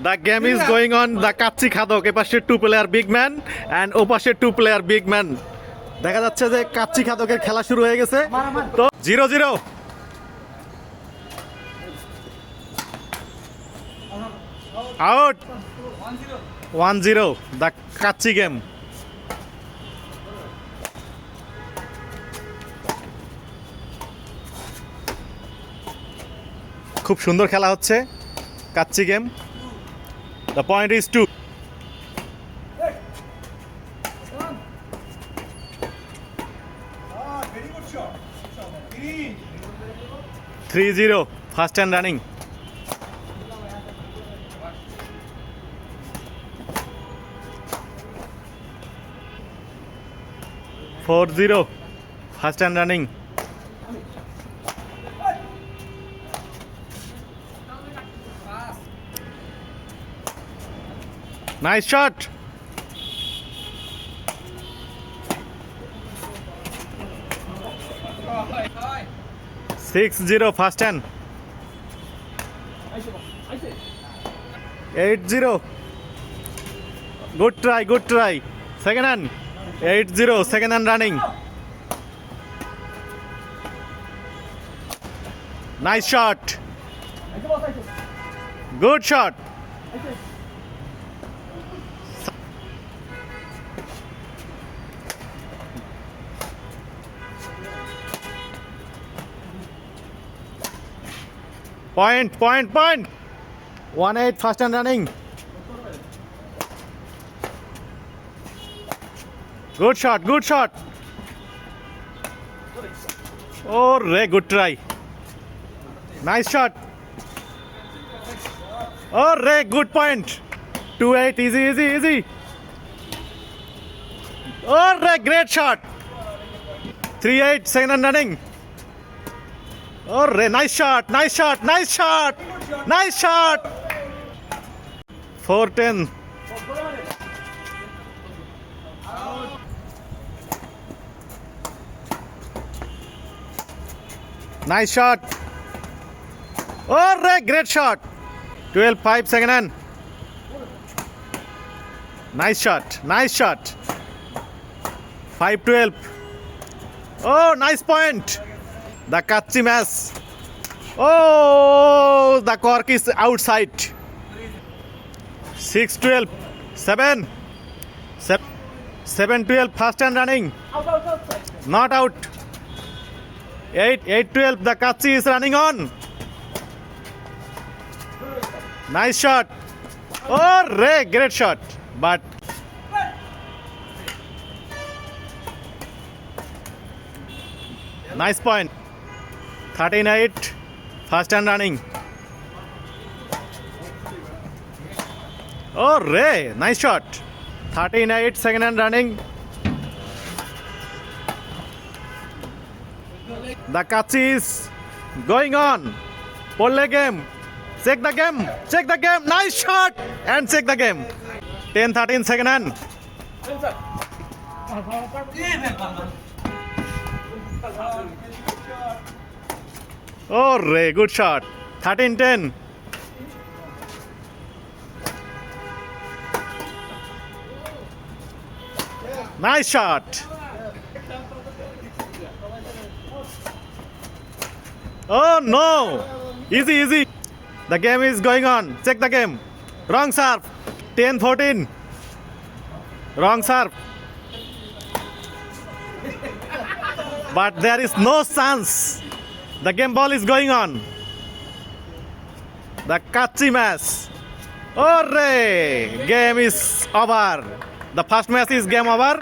The game is going on. The kacchi খাদক এপাশে 2 player big man and ওপাশে 2 player big man. দেখা যাচ্ছে যে কাচ্চি খাদকের খেলা শুরু হয়ে গেছে। তো 0-0 আউট 1-0 the কাচ্চি গেম। খুব সুন্দর খেলা হচ্ছে kacchi game. The point is 2. Very good shot. 3-0 first and running. Four zero, first and running. Nice shot. 6-0 first and 8-0. Good try. Second hand 8-0 second hand running. Nice shot. Good shot. Point. 1-8 first and running. Good shot. Oh, Ray, good try. Nice shot. Oh, Ray, good point. 2-8, easy. Oh, Ray, great shot. 3-8 second and running. Oh, Ray, nice shot. 4-10. Nice shot. Oh, Ray, great shot. 12-5 second hand. Nice shot. 5-12. Oh, nice point. The Kachi mess. Oh, the cork is outside. 6-12. 7-12 fast and running. Not out. 8-12 the Kachi is running on. Nice shot. Oh, Ray, great shot. But nice point. 13-8 fast and running. Oh, Ray, nice shot. 13-8 second and running. The Kachi is going on. Polle game. Check the game. Nice shot and check the game. 10-13 second hand. Oh, Ray, good shot. 13-10. Nice shot. Oh, no. Easy. The game is going on. Check the game. Wrong serve. 10-14. Wrong serve. But there is no chance. The game ball is going on. The Kachi match. Oh, Ray. Game is over. The first match is game over.